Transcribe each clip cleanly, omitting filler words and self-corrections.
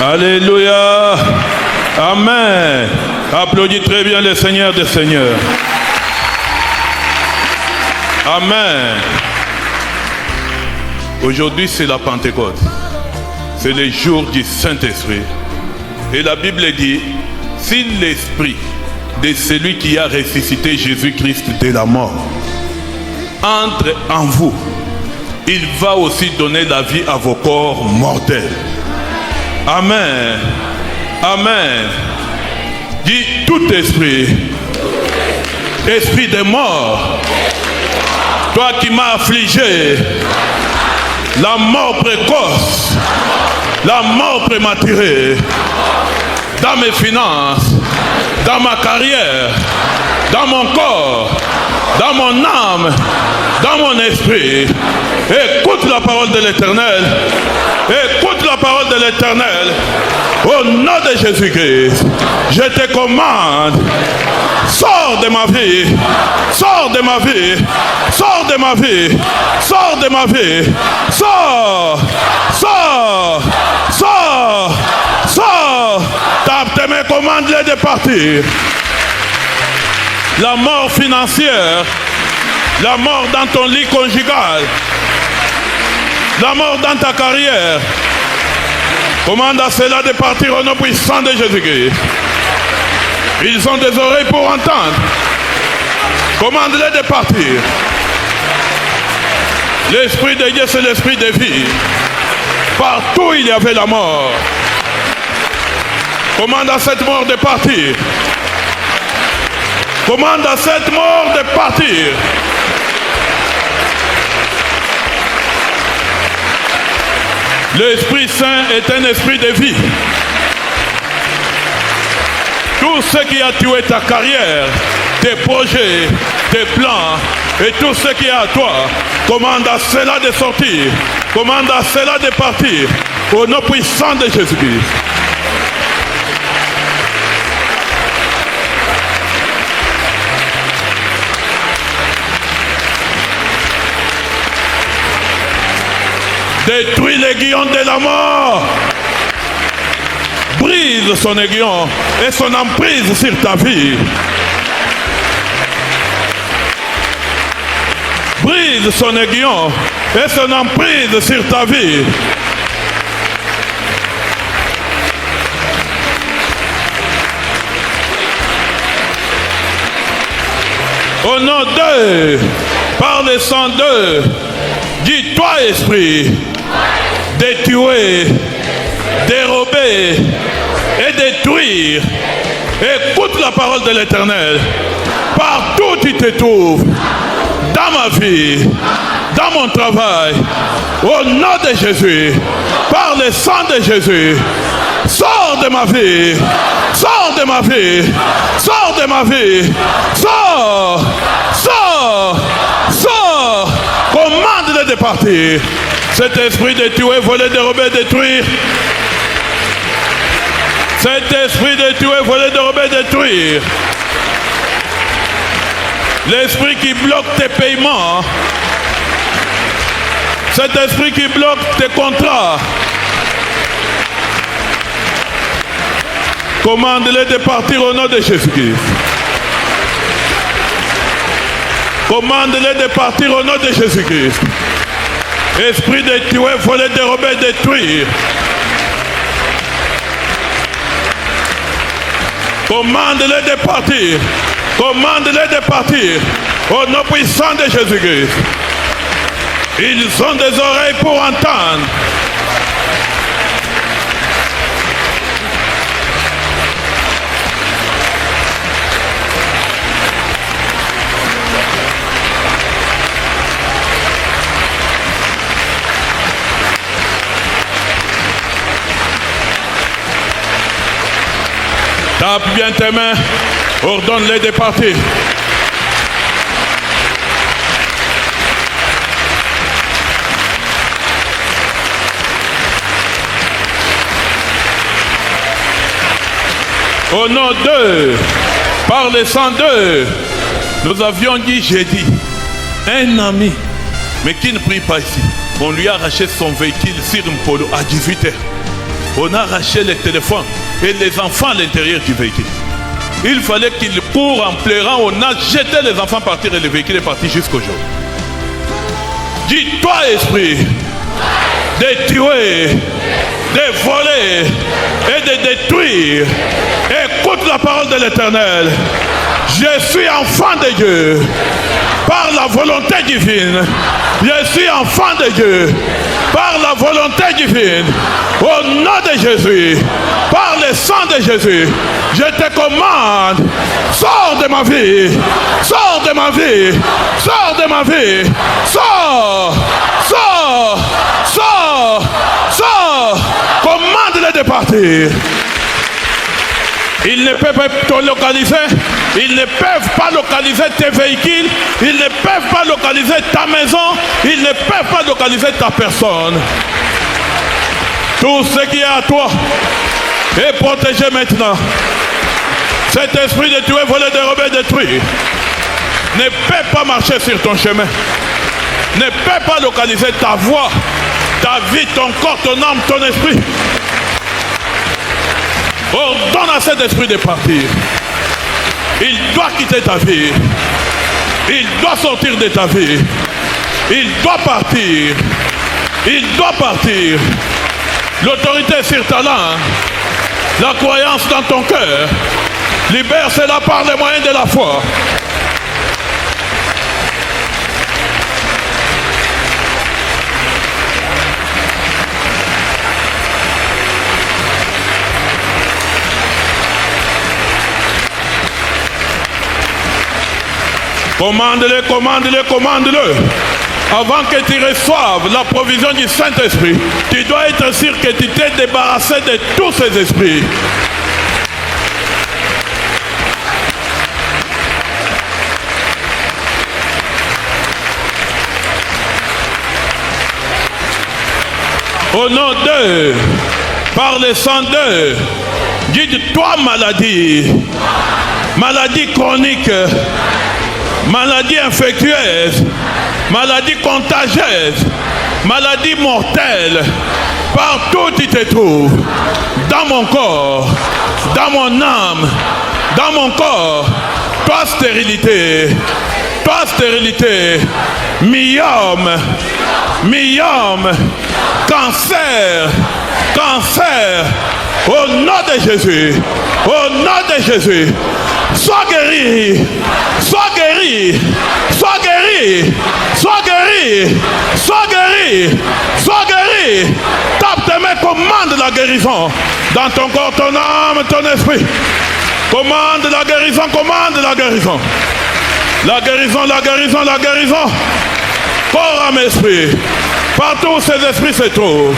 Alléluia. Amen. Applaudis très bien le Seigneur des Seigneurs. Amen. Aujourd'hui, c'est la Pentecôte. C'est le jour du Saint-Esprit. Et la Bible dit, si l'Esprit de celui qui a ressuscité Jésus-Christ de la mort entre en vous, il va aussi donner la vie à vos corps mortels. Amen. Amen. Dis tout esprit, esprit de mort, toi qui m'as affligé, la mort précoce, la mort prématurée, dans mes finances, dans ma carrière, dans mon corps, dans mon âme, dans mon esprit. Écoute la parole de l'Éternel. Écoute la parole de l'Éternel. Au nom de Jésus-Christ, je te commande, sors de ma vie, sors de ma vie, sors de ma vie, sors de ma vie, sors, sors, sors, sors. Tu me commandes de partir. La mort financière, la mort dans ton lit conjugal, la mort dans ta carrière, commande à cela de partir au nom puissant de Jésus-Christ. Ils ont des oreilles pour entendre. Commande-les de partir. L'Esprit de Dieu, c'est l'Esprit de vie. Partout il y avait la mort. Commande à cette mort de partir. Commande à cette mort de partir. L'Esprit Saint est un esprit de vie. Tout ce qui a tué ta carrière, tes projets, tes plans et tout ce qui est à toi, commande à cela de sortir. Commande à cela de partir. Au nom puissant de Jésus-Christ. Détruis l'aiguillon de la mort. Brise son aiguillon et son emprise sur ta vie. Brise son aiguillon et son emprise sur ta vie. Au nom d'eux, par le sang d'eux, dis-toi, esprit, de tuer, dérober et détruire. Écoute la parole de l'Éternel. Partout où tu te trouves, dans ma vie, dans mon travail, au nom de Jésus, par le sang de Jésus, sors de ma vie, sors de ma vie, sors de ma vie, sors, sors, sors. Commande-le de partir. Cet esprit de tuer, voler, dérober, détruire. Cet esprit de tuer, voler, dérober, détruire. L'esprit qui bloque tes paiements. Cet esprit qui bloque tes contrats. Commande-le de partir au nom de Jésus-Christ. Commande-le de partir au nom de Jésus-Christ. Esprit de tuer, voler, dérober, détruire. Commande-le de partir. Commande-le de partir. Au nom puissant de Jésus-Christ. Ils ont des oreilles pour entendre. Tape bien tes mains, ordonne-les de partir. Au nom d'eux, par le sang d'eux, nous avions dit jeudi, un ami, mais qui ne prie pas ici, on lui a arraché son véhicule sur un polo à 18h. On a arraché les téléphones et les enfants à l'intérieur du véhicule. Il fallait qu'ils courent en pleurant. On a jeté les enfants partir et le véhicule est parti jusqu'au jour. Dis-toi, esprit, de tuer, de voler et de détruire. Écoute la parole de l'Éternel. Je suis enfant de Dieu par la volonté divine. Je suis enfant de Dieu par la volonté divine. Au nom de Jésus, par le sang de Jésus, je te commande, sors de ma vie, sors de ma vie, sors de ma vie, sors, sors, sors, sors, commande-les de partir. Ils ne peuvent pas te localiser, ils ne peuvent pas localiser tes véhicules, ils ne peuvent pas localiser ta maison, ils ne peuvent pas localiser ta personne. Tout ce qui est à toi est protégé maintenant. Cet esprit de tuer, voler, dérober, détruire ne peut pas marcher sur ton chemin, ne peut pas localiser ta voix, ta vie, ton corps, ton âme, ton esprit. Ordonne à cet esprit de partir. Il doit quitter ta vie. Il doit sortir de ta vie. Il doit partir. Il doit partir. L'autorité sur ta langue. La croyance dans ton cœur. Libère cela par les moyens de la foi. Commande-le, commande-le, commande-le. Avant que tu reçoives la provision du Saint-Esprit, tu dois être sûr que tu t'es débarrassé de tous ces esprits. Au nom d'eux, par le sang d'eux, guide-toi maladie, maladie chronique, maladie infectieuse, maladie contagieuse, maladie mortelle, partout où tu te trouves, dans mon corps, dans mon âme, dans mon corps, toi stérilité, myome, myome, cancer, cancer, au nom de Jésus, au nom de Jésus, sois guéri, sois guéri, sois guéri, sois guéri, sois guéri, sois guéri. Tape tes mains, commande la guérison dans ton corps, ton âme, ton esprit. Commande la guérison, commande la guérison. La guérison, la guérison, la guérison. Corps, âme, esprit. Partout où ces esprits se trouvent,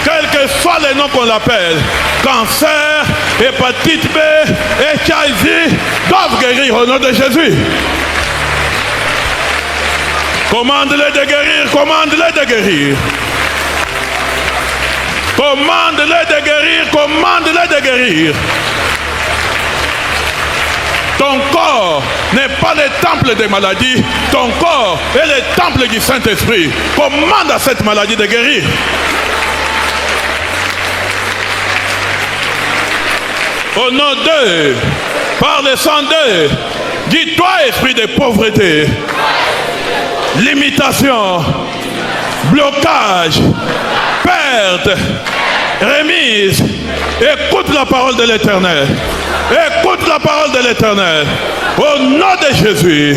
quel que soit les noms qu'on l'appelle, cancer, hépatite B, HIV, doivent guérir au nom de Jésus. Commande-les de guérir, commande-les de guérir. Commande-les de guérir, commande-les de guérir. Ton corps n'est pas le temple des maladies, ton corps est le temple du Saint-Esprit. Commande à cette maladie de guérir. Au nom d'eux, par le sang d'eux, dis-toi, esprit de pauvreté, limitation, blocage, perte, remise, écoute la parole de l'Éternel. Écoute la parole de l'Éternel. Au nom de Jésus,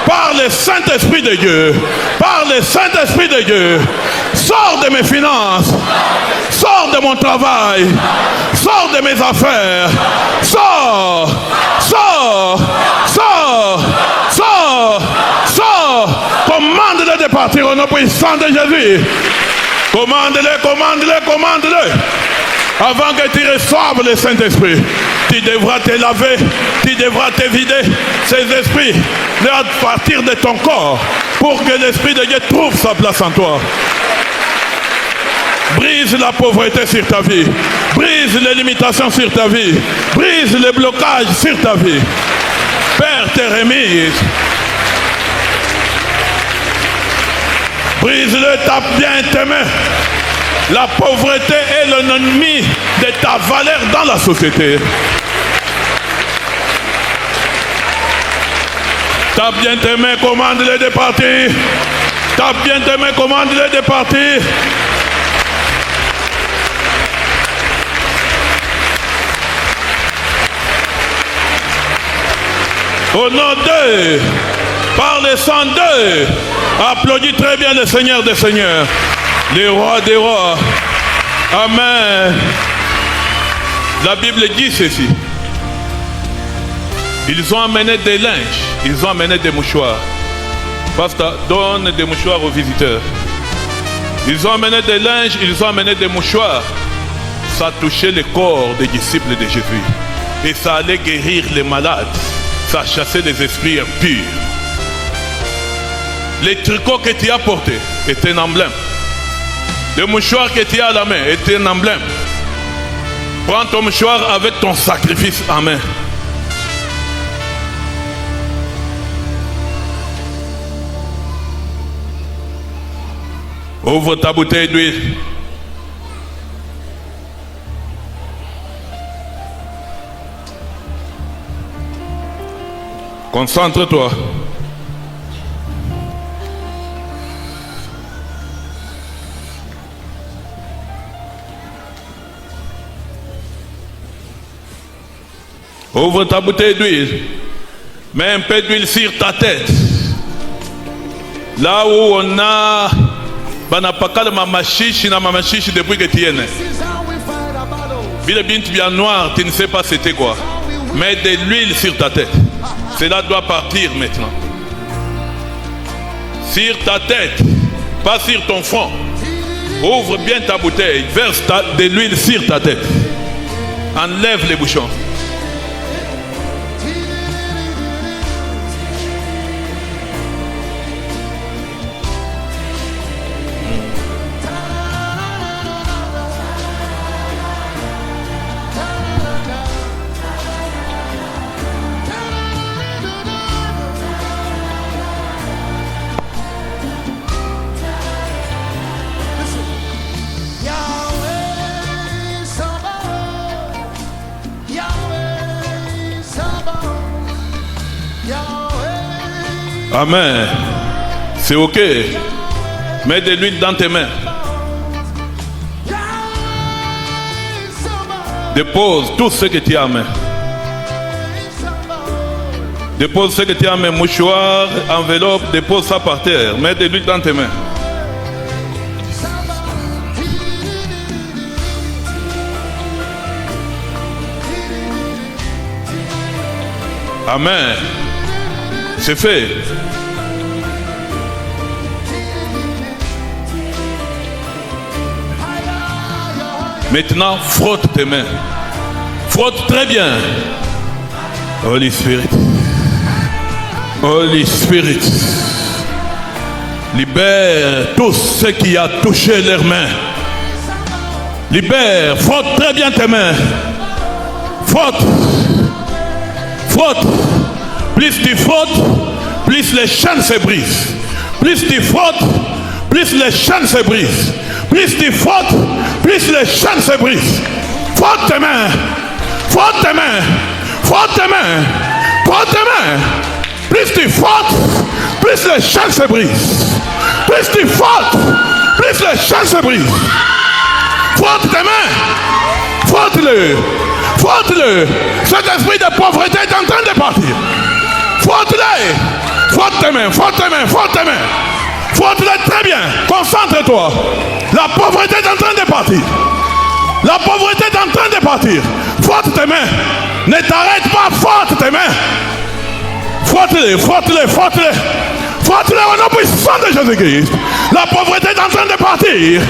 par le Saint-Esprit de Dieu, par le Saint-Esprit de Dieu, sors de mes finances, sors de mon travail, sors de mes affaires, sors, sors, sors, sors, sors. Commande-le de partir au nom puissant de Jésus. Commande-le, commande-le, commande-le. Avant que tu reçoives le Saint-Esprit, tu devras te laver, tu devras te vider ces esprits à partir de ton corps pour que l'Esprit de Dieu trouve sa place en toi. Brise la pauvreté sur ta vie, brise les limitations sur ta vie, brise les blocages sur ta vie. Père, tes remises. Brise-le, tape bien tes mains. La pauvreté est l'ennemi de ta valeur dans la société. Ta bien-aimé, commande-les de partir. Ta bien-aimé, commande-les de partir. Au nom d'eux, par le sang d'eux, applaudis très bien le Seigneur des Seigneurs, le roi des rois. Amen. La Bible dit ceci. Ils ont amené des linges, ils ont amené des mouchoirs. Pasteur, donne des mouchoirs aux visiteurs. Ils ont amené des linges, ils ont amené des mouchoirs. Ça touchait le corps des disciples de Jésus. Et ça allait guérir les malades. Ça chassait les esprits impurs. Les tricots que tu as portés étaient un emblème. Le mouchoir que tu as à la main était un emblème. Prends ton mouchoir avec ton sacrifice en main. Ouvre ta bouteille d'huile. Concentre-toi. Ouvre ta bouteille d'huile. Mets un peu d'huile sur ta tête. Là où on a banapakala mamachichi na mamachichi depuis que tu es né. Bile bint bien noir, tu ne sais pas c'était quoi. Mets de l'huile sur ta tête. Cela doit partir maintenant. Sur ta tête, pas sur ton front. Ouvre bien ta bouteille, verse de l'huile sur ta tête. Enlève les bouchons. Amen. C'est ok. Mets de l'huile dans tes mains. Dépose tout ce que tu as en main. Dépose ce que tu as en main. Mouchoir, enveloppe, dépose ça par terre. Mets de l'huile dans tes mains. Amen. C'est fait. Maintenant, frotte tes mains. Frotte très bien. Holy Spirit. Holy Spirit. Libère tout ce qui a touché leurs mains. Libère. Frotte très bien tes mains. Frotte. Frotte. Plus tu frottes, plus les chaînes se brisent. Plus tu frottes, plus les chaînes se brisent. Plus tu frottes, plus les chaînes se brisent. Frotte tes mains. Frotte tes mains. Frotte tes mains. Frotte tes mains. Plus tu frottes, plus les chaînes se brisent. Plus tu frottes, plus les chaînes se brisent. Frotte tes mains. Frotte-le. Frotte-le. Cet esprit de pauvreté est en train de partir. Frotte-les. Frotte tes mains, frotte tes mains, frotte tes mains. Frotte-les très bien. Concentre-toi. La pauvreté est en train de partir. La pauvreté est en train de partir. Frotte tes mains. Ne t'arrête pas, frotte tes mains. Frotte-les, frotte-les, frotte-les. Frotte-les au nom puissant de Jésus-Christ. La pauvreté est en train de partir.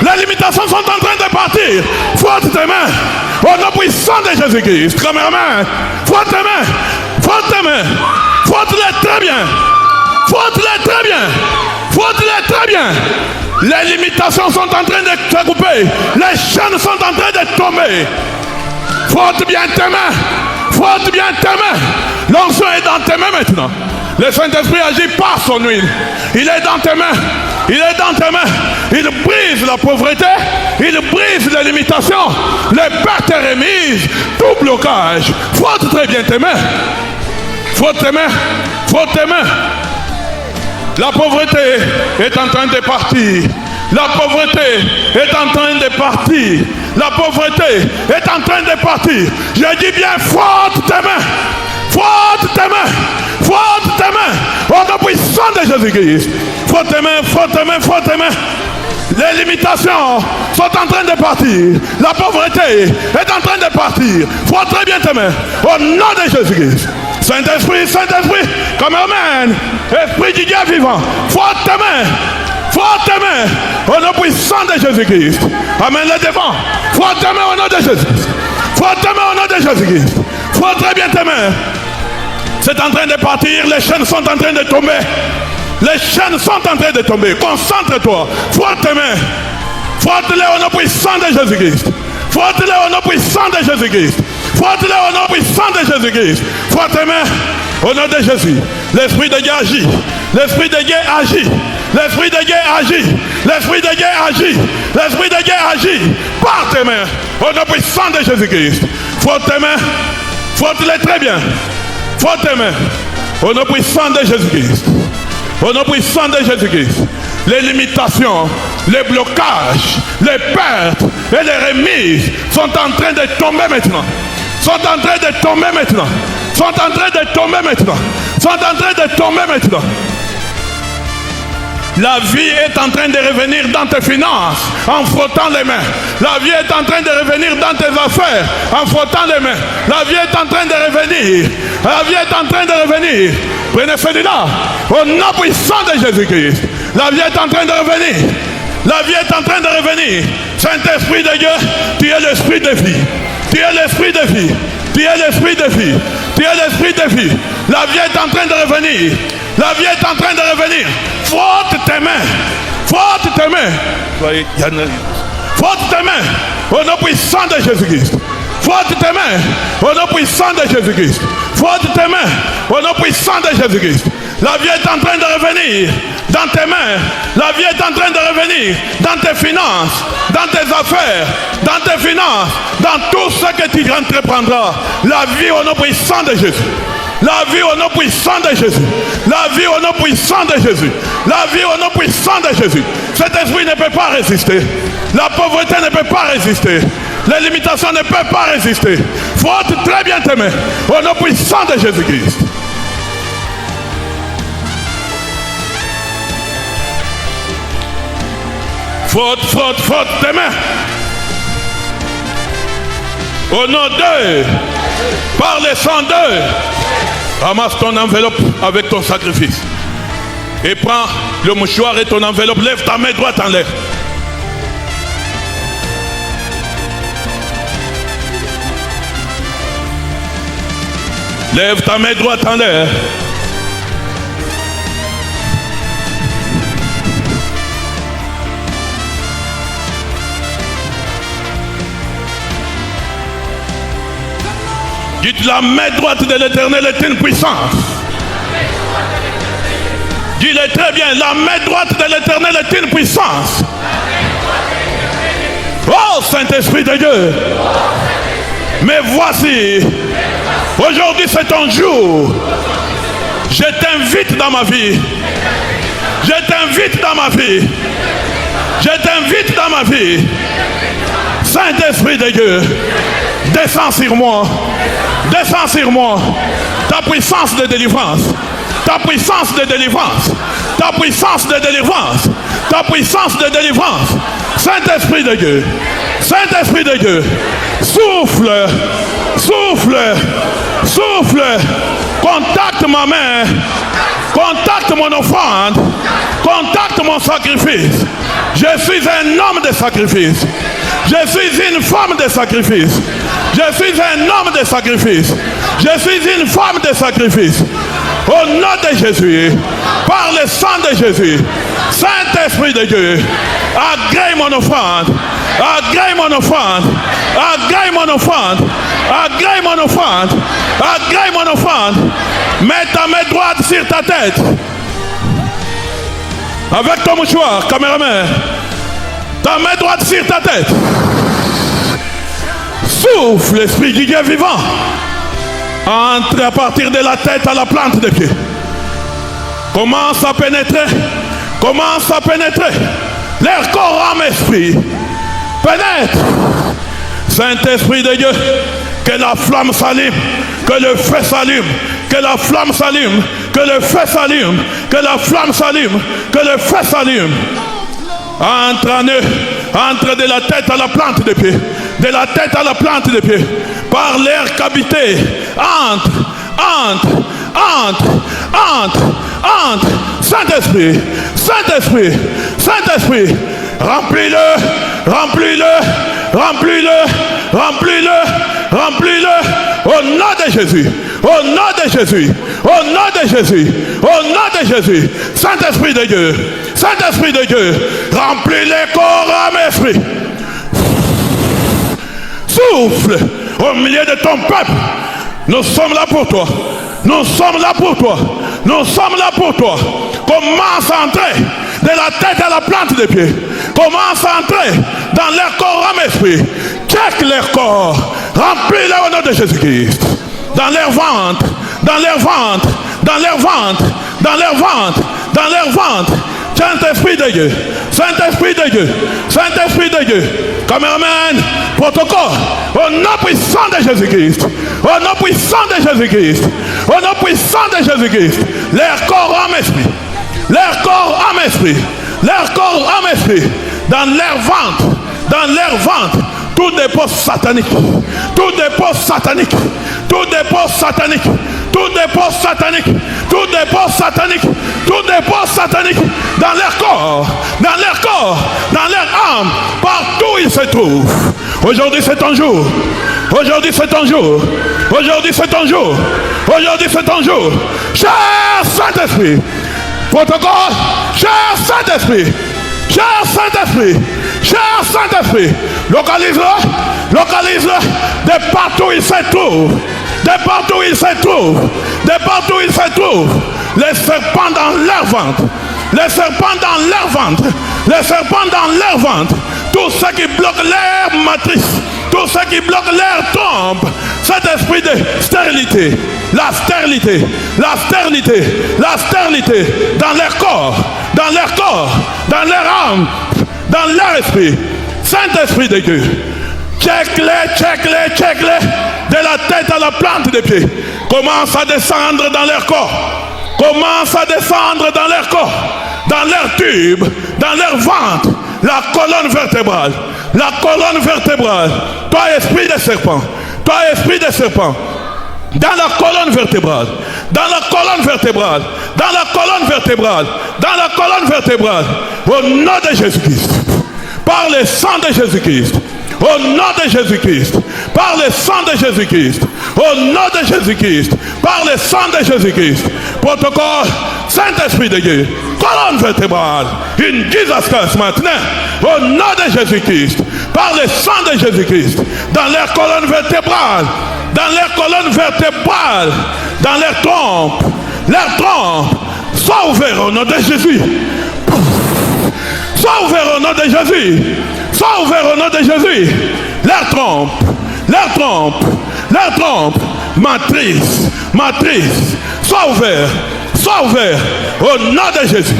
Les limitations sont en train de partir. Frotte tes mains. Au nom puissant de Jésus-Christ. Premièrement, frotte tes mains. Frotte tes mains. Frotte-les très bien. Frotte-les très bien. Frotte-les très bien. Les limitations sont en train de se couper. Les chaînes sont en train de tomber. Frotte bien tes mains. Frotte bien tes mains. L'onction est dans tes mains maintenant. Le Saint-Esprit agit par son huile. Il est dans tes mains. Il est dans tes mains. Il brise la pauvreté. Il brise les limitations. Les pertes remises. Tout blocage. Frotte très bien tes mains. Frotte tes mains. Frotte tes mains. La pauvreté est en train de partir. La pauvreté est en train de partir. La pauvreté est en train de partir. Je dis bien, frotte tes mains. Frotte tes mains. Frotte tes mains. Au nom puissant de Jésus-Christ. Frotte tes mains, frotte tes mains, frotte tes mains. Les limitations sont en train de partir. La pauvreté est en train de partir. Frotte très bien tes mains. Au nom de Jésus-Christ. Saint-Esprit, Saint-Esprit, comme Amen. Esprit du Dieu vivant. Frotte tes mains. Frotte tes mains. Au nom puissant de Jésus-Christ. Amen les devant. Frotte tes mains au nom de Jésus-Christ. Frotte tes mains au nom de Jésus-Christ. Frotte très bien tes mains. C'est en train de partir. Les chaînes sont en train de tomber. Les chaînes sont en train de tomber. Concentre-toi. Frotte tes mains. Frotte-les au nom puissant de Jésus-Christ. Frotte-les au nom puissant de Jésus-Christ. Frotte-les au nom puissant de Jésus-Christ. Frotte tes mains au nom de Jésus. L'Esprit de Dieu agit. L'Esprit de Dieu agit. L'Esprit de Dieu agit. L'Esprit de Dieu agit. L'Esprit de Dieu agit. Par tes mains au nom puissant de Jésus-Christ. Frotte tes mains. Frotte-les très bien. Frotte tes mains au nom puissant de Jésus-Christ. Au nom puissant de Jésus-Christ. Les limitations, les blocages, les pertes et les remises sont en train de tomber maintenant. Sont en train de tomber maintenant. Sont en train de tomber maintenant. Sont en train de tomber maintenant. La vie est en train de revenir dans tes finances en frottant les mains. La vie est en train de revenir dans tes affaires en frottant les mains. La vie est en train de revenir. La vie est en train de revenir. Prenez celui-là. Au nom puissant de Jésus-Christ. La vie est en train de revenir. La vie est en train de revenir. Saint-Esprit de Dieu, tu es l'esprit de vie. Tu es l'esprit de vie. Tu es l'esprit de vie. Tu es l'esprit de vie. La vie est en train de revenir. La vie est en train de revenir. Frotte tes mains. Frotte tes mains. Frotte tes mains. Au nom puissant de Jésus-Christ. Frotte tes mains. Au nom puissant de Jésus-Christ. Frotte tes mains. Au nom puissant de Jésus-Christ. La vie est en train de revenir dans tes mains. La vie est en train de revenir dans tes finances, dans tes affaires, dans tes finances, dans tout ce que tu entreprendras. La vie au nom puissant de Jésus. La vie au nom puissant de Jésus. La vie au nom puissant de Jésus. La vie au nom puissant de Jésus. Cet esprit ne peut pas résister. La pauvreté ne peut pas résister. Les limitations ne peuvent pas résister. Frotte très bien tes mains au nom puissant de Jésus-Christ. Frotte, frotte, frotte tes mains. Au nom d'eux, par le sang d'eux, ramasse ton enveloppe avec ton sacrifice. Et prends le mouchoir et ton enveloppe. Lève ta main droite en l'air. Lève ta main droite en l'air. Dites la main droite de l'Éternel est une puissance. Dis-le très bien, la main droite de l'Éternel est une puissance. Oh Saint-Esprit de Dieu. Mais voici, aujourd'hui c'est ton jour. Je t'invite dans ma vie. Je t'invite dans ma vie. Je t'invite dans ma vie. Saint-Esprit de Dieu, descends sur moi. Descends sur moi. Ta puissance de délivrance. Ta puissance de délivrance. Ta puissance de délivrance. Ta puissance de délivrance. Saint-Esprit de Dieu. Saint-Esprit de Dieu. Souffle. Souffle. Souffle. Contacte ma main. Contacte mon offrande. Contacte mon sacrifice. Je suis un homme de sacrifice. Je suis une femme de sacrifice. Je suis un homme de sacrifice. Je suis une femme de sacrifice. Au nom de Jésus, par le sang de Jésus, Saint-Esprit de Dieu, agrée mon offrande. Agrée mon offrande. Agrée mon offrande. Agrée mon offrande. Agrée mon offrande. Mets ta main droite sur ta tête. Avec ton mouchoir, caméraman. Ta main droite sur ta tête. Souffle l'esprit du Dieu vivant. Entre à partir de la tête à la plante des pieds. Commence à pénétrer. Commence à pénétrer. Leur corps, âme, esprit. Pénètre. Saint-Esprit de Dieu. Que la flamme s'allume. Que le feu s'allume. Que la flamme s'allume. Que le feu s'allume. Que la flamme s'allume. Que le feu s'allume. Entre en eux. Entre de la tête à la plante des pieds. De la tête à la plante des pieds. Par l'air cavité. Entre. Saint-Esprit. Saint-Esprit. Saint-Esprit. Remplis-le. Remplis-le. Remplis-le. Remplis-le. Remplis-le. Au nom de Jésus. Au nom de Jésus. Au nom de Jésus. Au nom de Jésus. Saint-Esprit de Dieu. Saint-Esprit de Dieu. Remplis les corps, âme, esprit. Souffle au milieu de ton peuple. Nous sommes là pour toi. Nous sommes là pour toi. Nous sommes là pour toi. Commence à entrer de la tête à la plante des pieds. Commence à entrer dans leur corps, âme, esprit. Check leur corps. Remplis-le au nom de Jésus-Christ. Dans leur ventre. Dans leur ventre. Dans leur ventre. Dans leur ventre. Dans leur ventre. Saint-Esprit de Dieu. Saint-Esprit de Dieu. Saint-Esprit de Dieu. Caméraman, protocole. Au nom puissant de Jésus-Christ. Au nom puissant de Jésus-Christ. Au nom puissant de Jésus-Christ. Leur corps, âme, esprit. Leur corps, âme, esprit. Leur corps, âme, esprit. Dans leur ventre. Dans leur ventre. Tout dépôt satanique. Tout dépôt satanique. Tout dépôt satanique. Tout dépôt satanique. Tout dépôt satanique. Tout dépôt satanique. Dans leur corps. Dans leur corps. Dans leur âme. Partout ils se trouvent. Aujourd'hui c'est ton jour. Aujourd'hui c'est ton jour. Aujourd'hui c'est ton jour. Aujourd'hui c'est ton jour. Cher Saint-Esprit. Protocole. Cher Saint-Esprit. Cher Saint-Esprit. Cher Saint-Esprit. Localise-le. Localise-le. De partout il se trouve. De partout il se trouve. De partout il se trouve. Les serpents dans leur ventre. Les serpents dans leur ventre. Les serpents dans leur ventre. Tout ce qui bloque leur matrice. Tout ce qui bloque leur trompe. Cet esprit de stérilité. La stérilité. La stérilité. La stérilité. Dans leur corps. Dans leur corps. Dans leur âme. Dans leur esprit. Saint-Esprit de Dieu. Check-les, check-les, check-les. De la tête à la plante des pieds. Commence à descendre dans leur corps. Commence à descendre dans leur corps. Dans leur tube. Dans leur ventre. La colonne vertébrale. La colonne vertébrale. Toi, esprit de serpent. Toi, esprit de serpent. Dans la colonne vertébrale. Dans la colonne vertébrale. Dans la colonne vertébrale. Dans la colonne vertébrale. Au nom de Jésus-Christ. Par le sang de Jésus-Christ. Au nom de Jésus-Christ. Par le sang de Jésus-Christ. Au nom de Jésus-Christ. Par le sang de Jésus-Christ. Protocole. Saint-Esprit de Dieu. Colonne vertébrale. In Jesus Christ maintenant. Au nom de Jésus-Christ. Par le sang de Jésus-Christ. Dans leur colonne vertébrale. Dans leur colonne vertébrale. Dans leur trompe. Leur trompe. Sois ouvert au nom de Jésus. Sois ouvert au nom de Jésus. Sois ouvert au nom de Jésus. Leur trompe. Leur trompe. Leur trompe. Matrice. Matrice. Sois ouvert. Sois ouvert. Au nom de Jésus.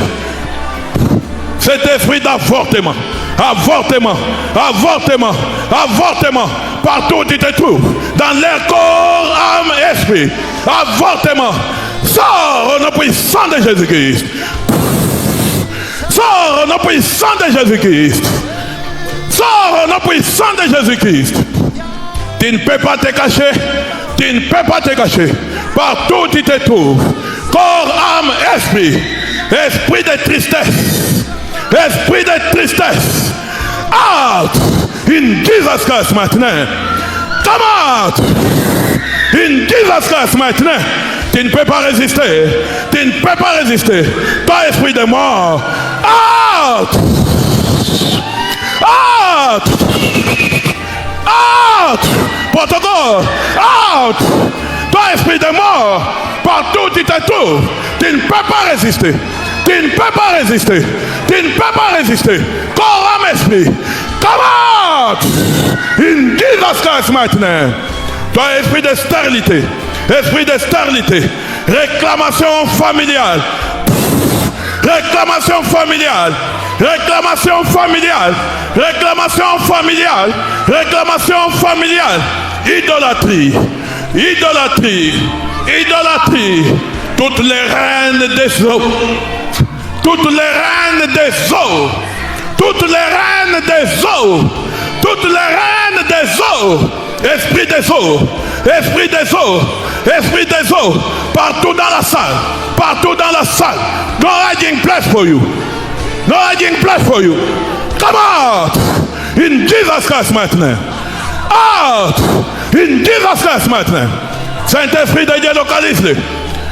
Cet esprit d'avortement. Avortement. Avortement. Avortement. Partout où tu te trouves. Dans leur corps, âme, esprit. Avortement. Sors au nom puissant de Jésus-Christ. Sors au nom puissant de Jésus-Christ. Sors au nom puissant de Jésus-Christ. Tu ne peux pas te cacher. Tu ne peux pas te cacher. Partout où tu te trouves. Corps, âme, esprit. Esprit de tristesse. Esprit de tristesse. Out. In Jesus Christ maintenant. Come out. In Jesus Christ maintenant. Tu ne peux pas résister. Tu ne peux pas résister. Toi, esprit de mort. Out. Out. Out! Protocole! Out! Toi, esprit de mort, partout tu te trouves, tu ne peux pas résister. Tu ne peux pas résister. Tu ne peux pas résister. Corps, âme, esprit. Come out! In Jesus Christ's mighty name. Toi, esprit de stérilité. Esprit de stérilité. Réclamation familiale. Réclamation familiale. Réclamation familiale. Réclamation familiale. Réclamation familiale. Idolâtrie. Idolâtrie. Idolâtrie. Toutes les reines des eaux. Toutes les reines des eaux. Toutes les reines des eaux. Toutes les reines des eaux. Esprit des eaux. Esprit des eaux. Esprit des eaux. Partout dans la salle. Partout dans la salle. No hiding place for you. No hiding place for you. Come out. In Jesus Christ's mighty name. Out. In Jesus Christ's mighty name. Saint-Esprit de Dieu, localise-le.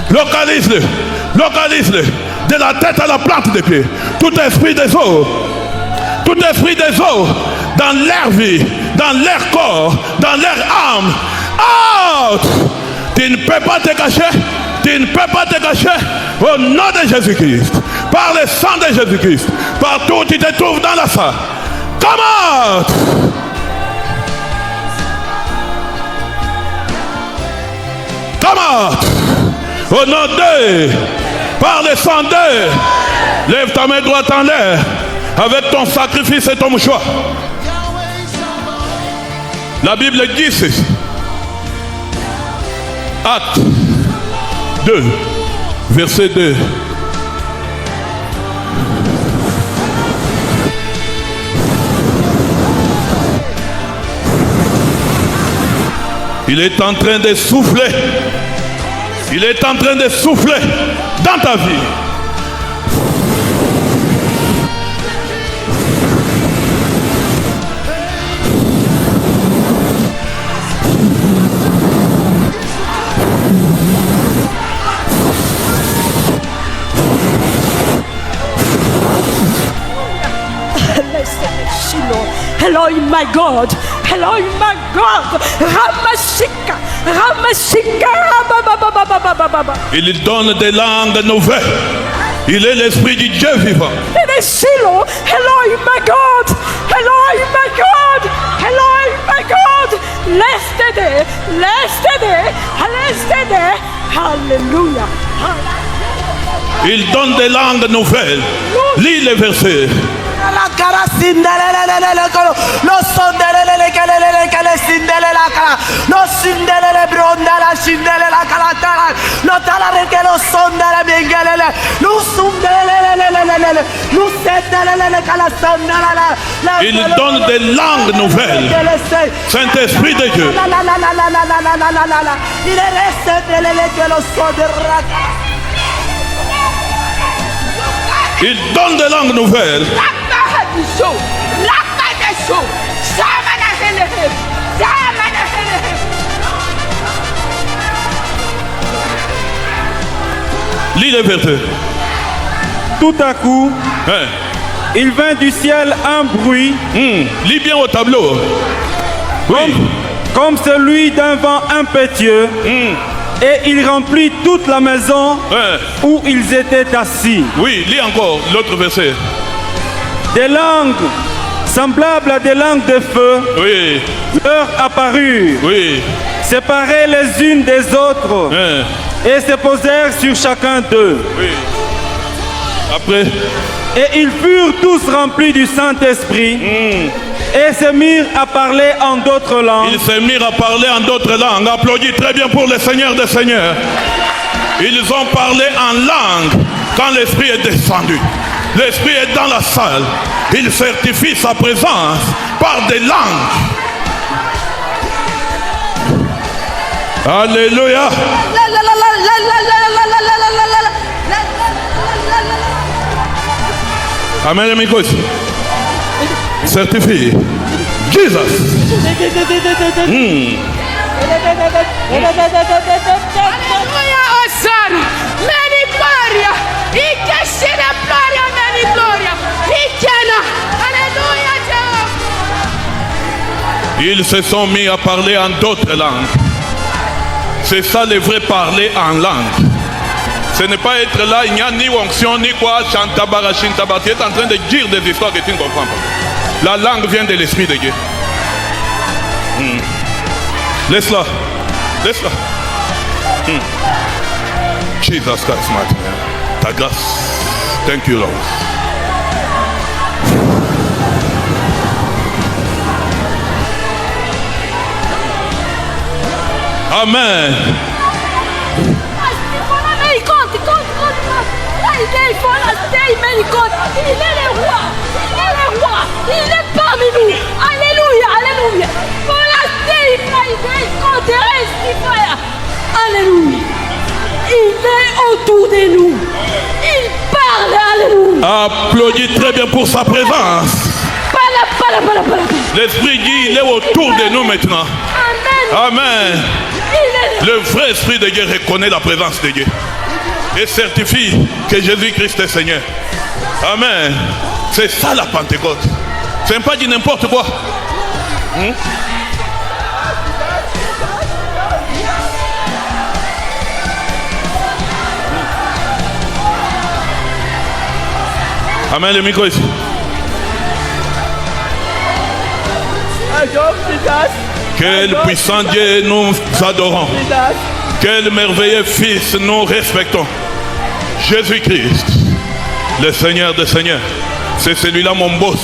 Localise-le. Localise-le. De la tête à la plante des pieds. Tout esprit des eaux. Tout esprit des eaux. Dans leur vie. Dans leur corps. Dans leur âme. Out. Tu ne peux pas te cacher. Tu ne peux pas te cacher. Au nom de Jésus-Christ. Par le sang de Jésus-Christ. Partout où tu te trouves dans la salle. Come out. Come out. Au nom de, par le sang de, lève ta main droite en l'air avec ton sacrifice et ton mouchoir. La Bible dit ceci. Acte 2, verset 2. Il est en train de souffler. Il est en train de souffler dans ta vie. Hello, my God. Hello, my God. Ramashika. Ramashika. Il donne des langues nouvelles. Il est l'esprit du Dieu vivant. Hello, my God. Hello, my God. Hello, my God. Yesterday. Hallelujah. Il donne des langues nouvelles. Lis les versets. La cara lo sondelele kele sindele la cara lo sindele bronda la sindele la cara lo talare que lo sondele bengelele lo sundele lo setele kala sondala la. Il donne des langues nouvelles. Saint-Esprit de Dieu. Il reste que lo sondera. Il donne des langues nouvelles. Lis les versets. Tout à coup, il vint du ciel un bruit. Lis bien au tableau. Oui. Comme celui d'un vent impétueux. Et il remplit toute la maison où ils étaient assis. Oui, lis encore l'autre verset. Des langues semblables à des langues de feu leur apparurent, séparées les unes des autres, et se posèrent sur chacun d'eux. Après, et ils furent tous remplis du Saint-Esprit. Et se mirent à parler en d'autres langues. Ils se mirent à parler en d'autres langues. Applaudis très bien pour le Seigneur des Seigneurs. Ils ont parlé en langue quand l'Esprit est descendu. L'Esprit est dans la salle. Il certifie sa présence par des langues. Alléluia. Amen, amigos. Certifie. Jesus. Aleluia, Osana. Many gloria. Ikeshira gloria, many gloria. Ikena. Aleluia, Jehovah. Ils se sont mis à parler en d'autres langues. C'est ça le vrai parler en langue. Ce n'est pas être là, il n'y a ni onction, ni quoi, chantabara, shintabara. Tu es en train de dire des histoires que tu ne comprends pas. La langue vient de l'Esprit de Dieu. Laisse-la. Laisse-la. Jesus Christ, man. Ta grâce. Thank you, Lord. Amen. Il est roi. Il est parmi nous. Alléluia, alléluia. Alléluia. Il est autour de nous. Il parle, alléluia. Applaudis très bien pour sa présence. L'Esprit dit, il est autour de nous maintenant. Amen. Amen. Le vrai Esprit de Dieu reconnaît la présence de Dieu et certifie que Jésus-Christ est Seigneur. Amen. C'est ça la Pentecôte. C'est pas dit n'importe quoi. Amen, le micro ici. Quel puissant Dieu nous adorons. Quel merveilleux Fils nous respectons. Jésus-Christ, le Seigneur des Seigneurs. C'est celui-là mon boss.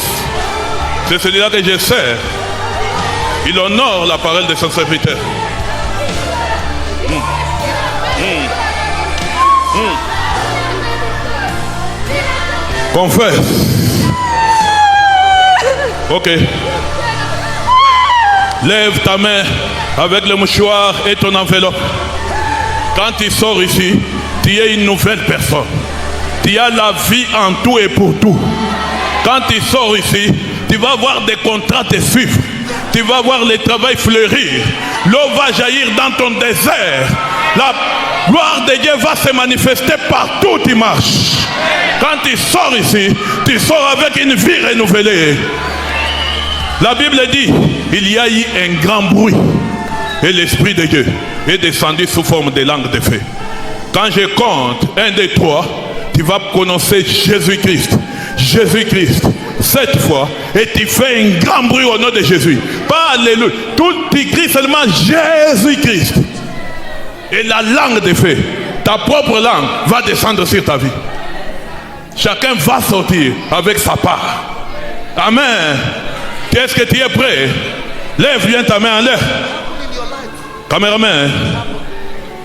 C'est celui-là que je sers. Il honore la parole de son serviteur. Confesse. Ok. Lève ta main avec le mouchoir et ton enveloppe. Quand tu sors ici, tu es une nouvelle personne. Tu as la vie en tout et pour tout. Quand tu sors ici, tu vas voir des contrats te suivre. Tu vas voir le travail fleurir. L'eau va jaillir dans ton désert. La gloire de Dieu va se manifester partout où tu marches. Quand tu sors ici, tu sors avec une vie renouvelée. La Bible dit, il y a eu un grand bruit et l'Esprit de Dieu est descendu sous forme de langue de feu. Quand je compte 1, 2, 3, tu vas prononcer Jésus-Christ. Jésus-Christ, cette fois, et tu fais un grand bruit au nom de Jésus. Pas Alléluia. Tout tu cries seulement Jésus-Christ. Et la langue de feu, ta propre langue, va descendre sur ta vie. Chacun va sortir avec sa part. Amen. Est-ce que tu es prêt? Lève bien ta main en l'air. Caméraman,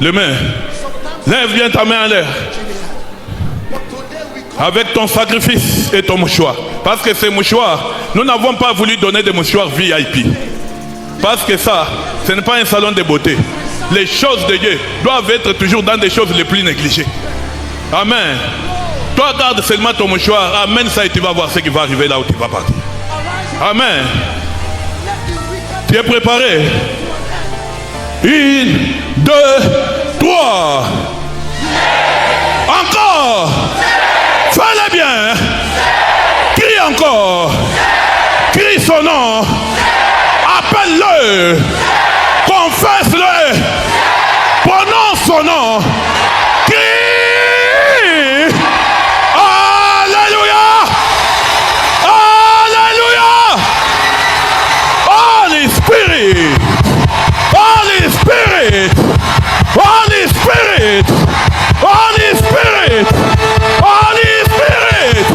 le main. Lève bien ta main en l'air. Avec ton sacrifice et ton mouchoir. Parce que ces mouchoirs, nous n'avons pas voulu donner des mouchoirs VIP. Parce que ça, ce n'est pas un salon de beauté. Les choses de Dieu doivent être toujours dans des choses les plus négligées. Amen. Toi, garde seulement ton mouchoir. Amène ça et tu vas voir ce qui va arriver là où tu vas partir. Amen. Tu es préparé? 1, 2, 3. Encore. Fais-le bien. Crie encore. Crie son nom. Appelle-le. Confesse-le. Prononce son nom. Crie. Alléluia. Alléluia. Holy Spirit. Holy Spirit. Holy Spirit. Holy Spirit. Holy Spirit.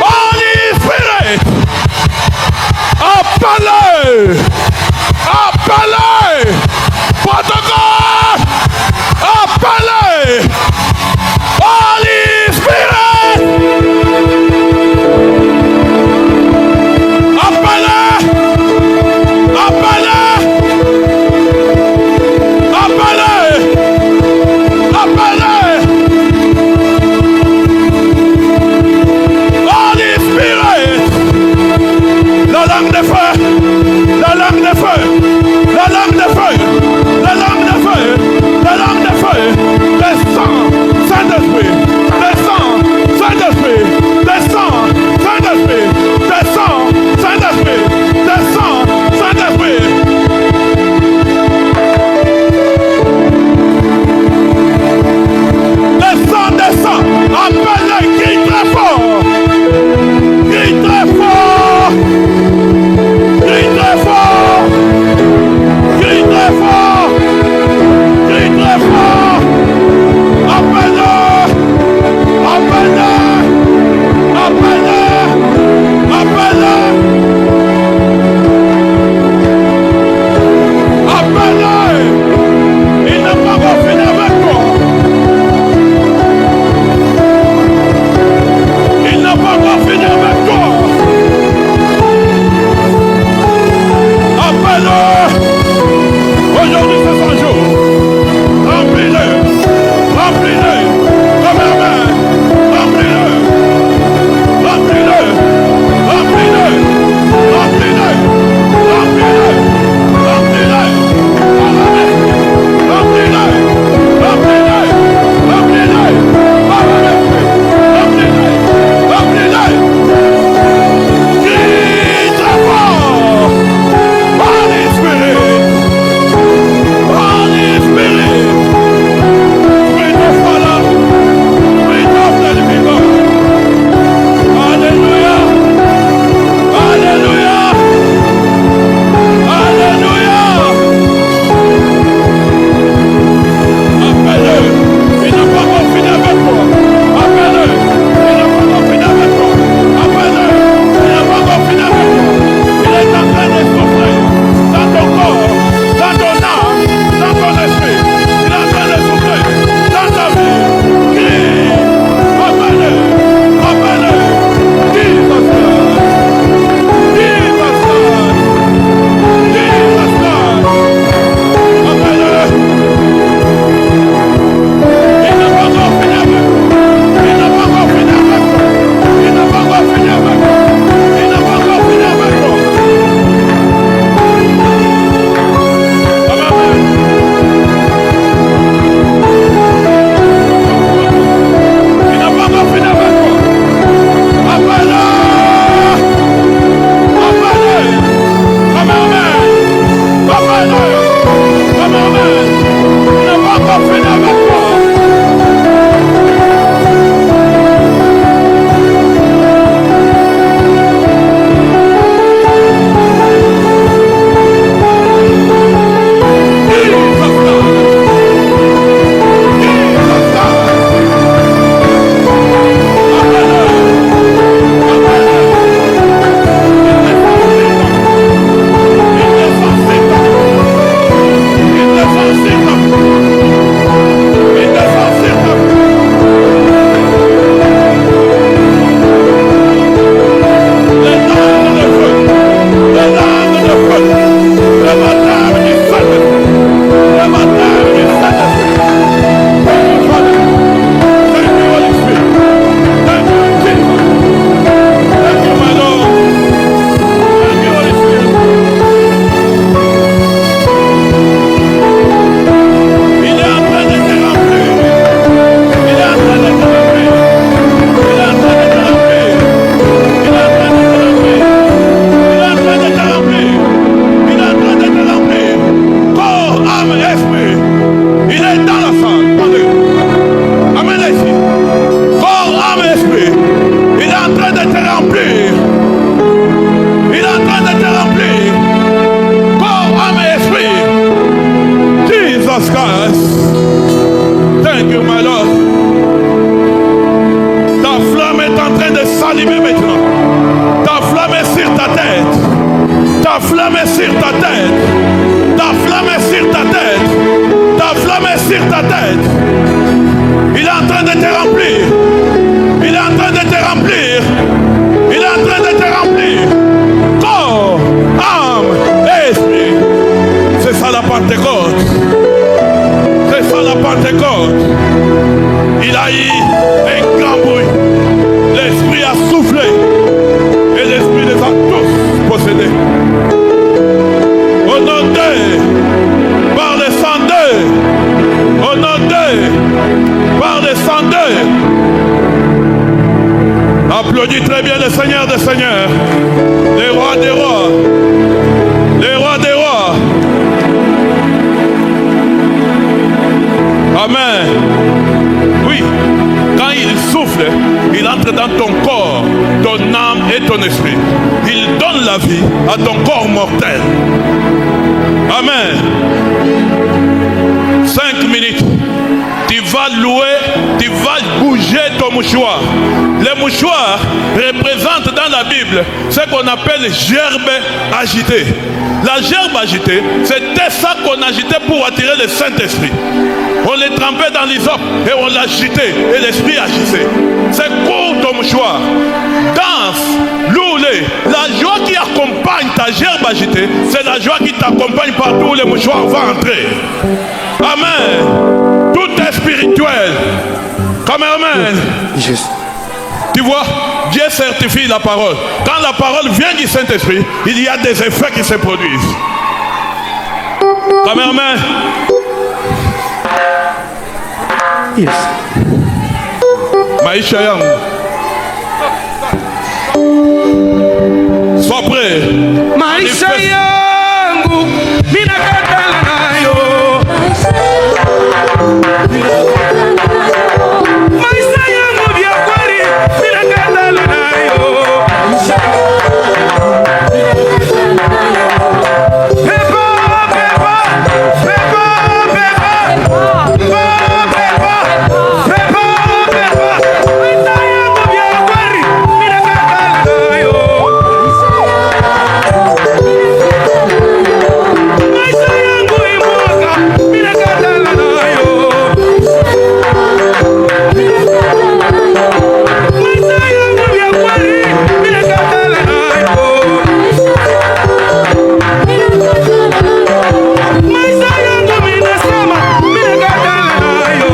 Holy Spirit. Appelle-le. s'allumer maintenant. Ta flamme est sur ta tête. Ta flamme est sur ta tête. Ta flamme est sur ta tête. Ta flamme est sur ta tête. Il est en train de te remplir. Il est en train de te remplir. Il est en train de te remplir. Corps, âme et esprit. C'est ça la Pentecôte. C'est ça la Pentecôte. Il a eu un grand bruit. L'esprit a soufflé. Et l'esprit les a tous possédés. Au nom d'eux, par les sang d'eux. Au nom d'eux, par les sang d'eux. Applaudis très bien le Seigneur des Seigneurs. Les rois des rois. Les rois des rois. Amen. Oui, quand il souffle, il entre dans ton corps, ton âme et ton esprit. Il donne la vie à ton corps mortel. Amen. 5 minutes. Tu vas louer, tu vas bouger ton mouchoir. Les mouchoirs représentent dans la Bible ce qu'on appelle gerbe agitée. La gerbe agitée, c'était ça qu'on agitait pour attirer le Saint-Esprit. On les trempait dans l'hysope et on l'agitait et l'esprit agissait. C'est court ton mouchoir. Danse, loue-les. La joie qui accompagne ta gerbe agitée, c'est la joie qui t'accompagne partout où le mouchoir va entrer. Amen. Tout est spirituel. Comme amen. Tu vois, Dieu certifie la parole. Quand la parole vient du Saint-Esprit, il y a des effets qui se produisent. Comme amen. Yes. Maïcha yangu. Sois prêt. Maisha yangu ninakatala nayo. Maisha yangu vya kweli ninakatala nayo. Pepa, pepa, pepa, pepa, pepa, pepa, pepa, pepa. Maisha yangu vya kweli ninakatala nayo. Maisha yangu imwaga ninakatala nayo. Maisha yangu vya kweli ninakatala nayo. Maisha yangu minasema ninakatala nayo.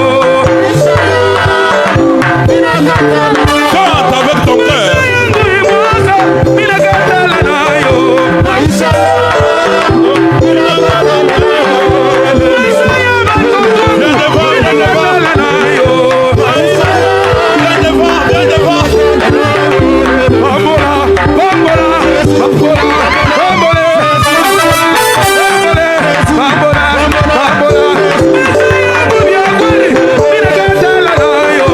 Chante avec ton cœur. Maisha yangu imwaga ninakatala nayo. Maisha ya batoto ninakatala nayo. Viens devant, viens devant. Bambola, bambola, bambola, bambola, bambola, bambola. Maisha yangu vya kweli ninakatala nayo.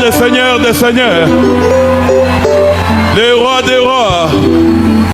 des seigneurs, le roi des rois.